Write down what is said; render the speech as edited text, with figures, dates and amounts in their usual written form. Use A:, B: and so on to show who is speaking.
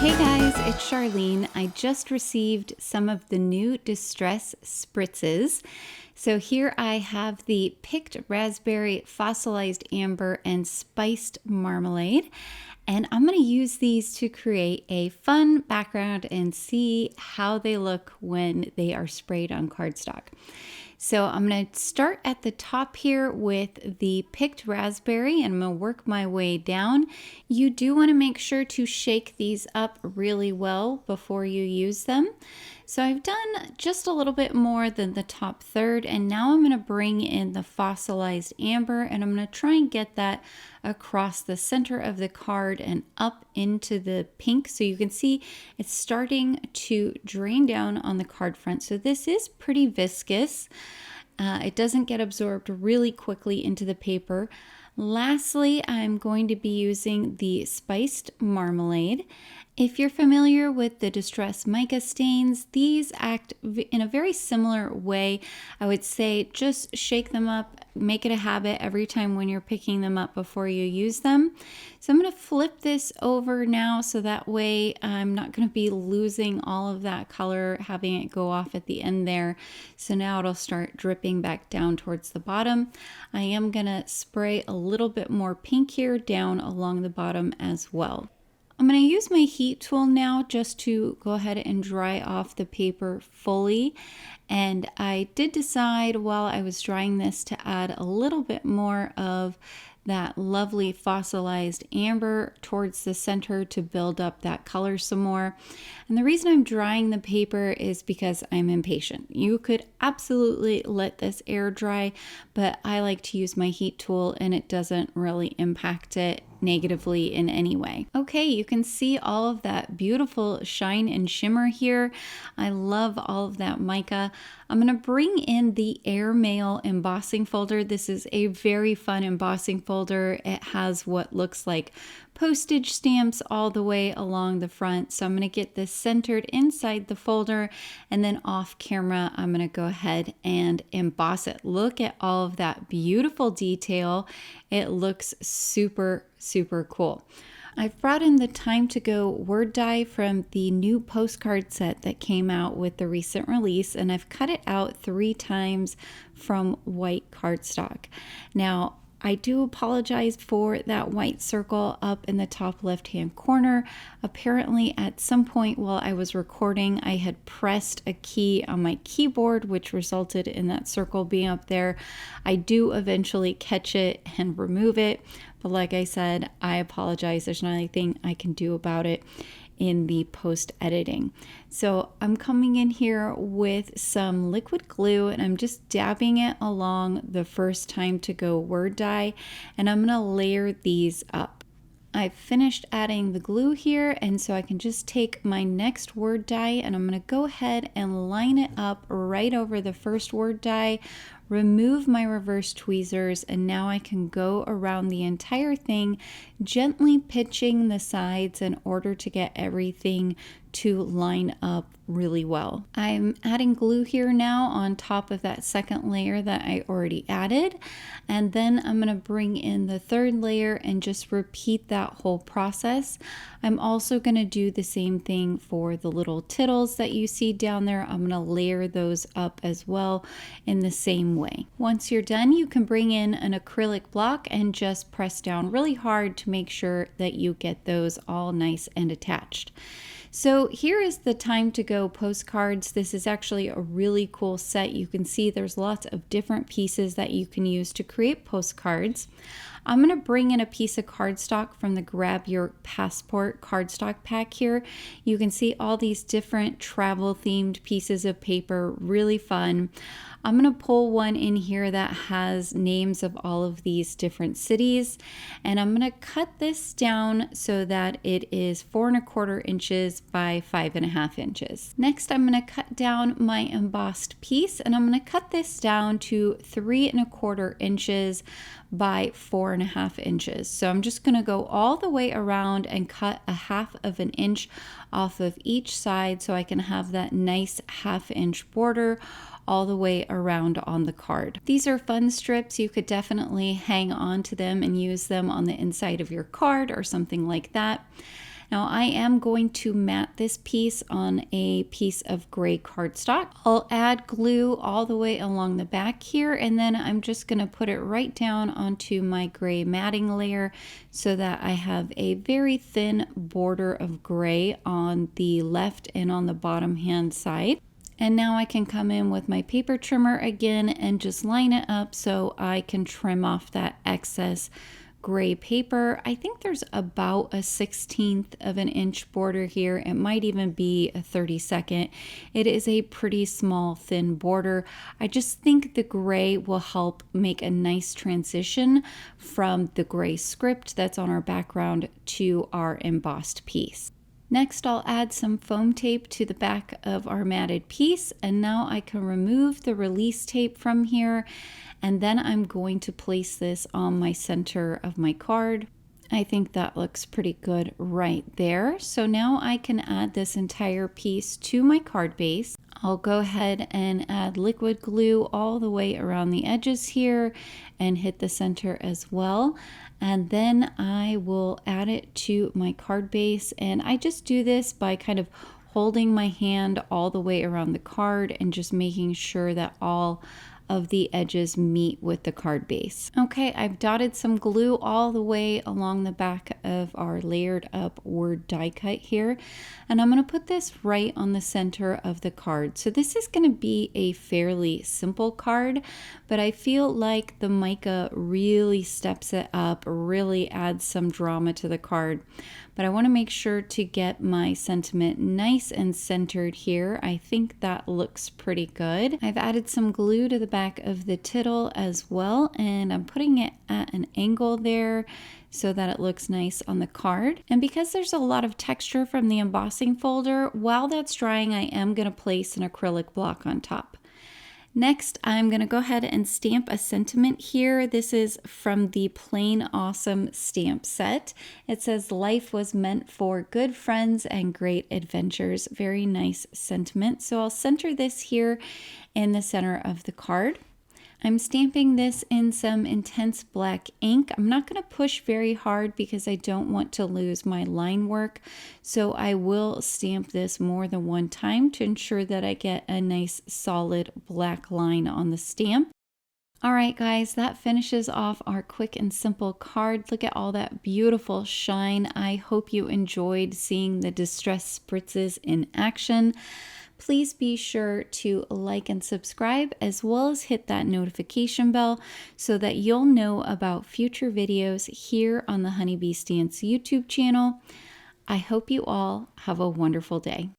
A: Hey guys, it's Charlene. I just received some of the new Distress Spritzes. So here I have the picked raspberry, fossilized amber, and spiced marmalade. And I'm going to use these to create a fun background and see how they look when they are sprayed on cardstock. So I'm going to start at the top here with the picked raspberry and I'm going to work my way down. You do want to make sure to shake these up really well before you use them. So I've done just a little bit more than the top third, and now I'm going to bring in the fossilized amber and I'm going to try and get that across the center of the card and up into the pink. So you can see it's starting to drain down on the card front. So this is pretty viscous. It doesn't get absorbed really quickly into the paper. Lastly, I'm going to be using the spiced marmalade. If you're familiar with the Distress mica stains, these act in a very similar way. I would say just shake them up, make it a habit every time when you're picking them up before you use them. So I'm going to flip this over now so that way I'm not going to be losing all of that color, having it go off at the end there. So now it'll start dripping back down towards the bottom. I am going to spray a little bit more pink here down along the bottom as well. I'm going to use my heat tool now just to go ahead and dry off the paper fully. And I did decide while I was drying this to add a little bit more of that lovely fossilized amber towards the center to build up that color some more. And the reason I'm drying the paper is because I'm impatient. You could absolutely let this air dry, but I like to use my heat tool and it doesn't really impact it negatively in any way. Okay, you can see all of that beautiful shine and shimmer here. I love all of that mica. I'm going to bring in the Airmail embossing folder. This is a very fun embossing folder. It has what looks like postage stamps all the way along the front. So I'm going to get this centered inside the folder, and then off camera I'm going to go ahead and emboss it. Look at all of that beautiful detail. It looks super cool. I've brought in the Time to Go word die from the new postcard set that came out with the recent release, and I've cut it out 3 times from white cardstock. Now, I do apologize for that white circle up in the top left-hand corner. Apparently, at some point while I was recording, I had pressed a key on my keyboard, which resulted in that circle being up there. I do eventually catch it and remove it, but like I said, I apologize. There's not anything I can do about it in the post editing. So I'm coming in here with some liquid glue and I'm just dabbing it along the first Time to Go word die, and I'm going to layer these up. I've finished adding the glue here, and so I can just take my next word die and I'm going to go ahead and line it up right over the first word die, remove my reverse tweezers, and now I can go around the entire thing, gently pitching the sides in order to get everything to line up really well. I'm adding glue here now on top of that second layer that I already added, and then I'm going to bring in the third layer and just repeat that whole process. I'm also going to do the same thing for the little tittles that you see down there. I'm going to layer those up as well in the same way. Once you're done, you can bring in an acrylic block and just press down really hard to make sure that you get those all nice and attached. So here is the Time to Go postcards. This is actually a really cool set. You can see there's lots of different pieces that you can use to create postcards. I'm going to bring in a piece of cardstock from the Grab Your Passport cardstock pack here. You can see all these different travel themed pieces of paper, really fun. I'm going to pull one in here that has names of all of these different cities, and I'm going to cut this down so that it is 4 1/4 inches by 5 1/2 inches. Next, I'm going to cut down my embossed piece, and I'm going to cut this down to 3 1/4 inches by 4 1/2 inches. So I'm just going to go all the way around and cut a 1/2 inch off of each side so I can have that nice 1/2 inch border all the way around on the card. These are fun strips. You could definitely hang on to them and use them on the inside of your card or something like that. Now I am going to mat this piece on a piece of gray cardstock. I'll add glue all the way along the back here, and then I'm just going to put it right down onto my gray matting layer so that I have a very thin border of gray on the left and on the bottom hand side. And now I can come in with my paper trimmer again and just line it up so I can trim off that excess gray paper. I think there's about a 1/16 of an inch border here. It might even be a 32nd. It is a pretty small, thin border. I just think the gray will help make a nice transition from the gray script that's on our background to our embossed piece. Next, I'll add some foam tape to the back of our matted piece, and now I can remove the release tape from here, and then I'm going to place this on my center of my card. I think that looks pretty good right there. So now I can add this entire piece to my card base. I'll go ahead and add liquid glue all the way around the edges here and hit the center as well. And then I will add it to my card base. And I just do this by kind of holding my hand all the way around the card and just making sure that all of the edges meet with the card base. Okay, I've dotted some glue all the way along the back of our layered up word die cut here, and I'm going to put this right on the center of the card. So this is going to be a fairly simple card, but I feel like the mica really steps it up, really adds some drama to the card. But I want to make sure to get my sentiment nice and centered here. I think that looks pretty good. I've added some glue to the back of the tittle as well, and I'm putting it at an angle there so that it looks nice on the card. And because there's a lot of texture from the embossing folder, while that's drying, I am going to place an acrylic block on top. Next, I'm going to go ahead and stamp a sentiment here. This is from the Plain Awesome stamp set. It says, "Life was meant for good friends and great adventures." Very nice sentiment. So I'll center this here in the center of the card. I'm stamping this in some intense black ink. I'm not going to push very hard because I don't want to lose my line work. So I will stamp this more than one time to ensure that I get a nice solid black line on the stamp. All right, guys, that finishes off our quick and simple card. Look at all that beautiful shine. I hope you enjoyed seeing the Distress Spritzes in action. Please be sure to like and subscribe, as well as hit that notification bell so that you'll know about future videos here on the Honeybee Stance YouTube channel. I hope you all have a wonderful day.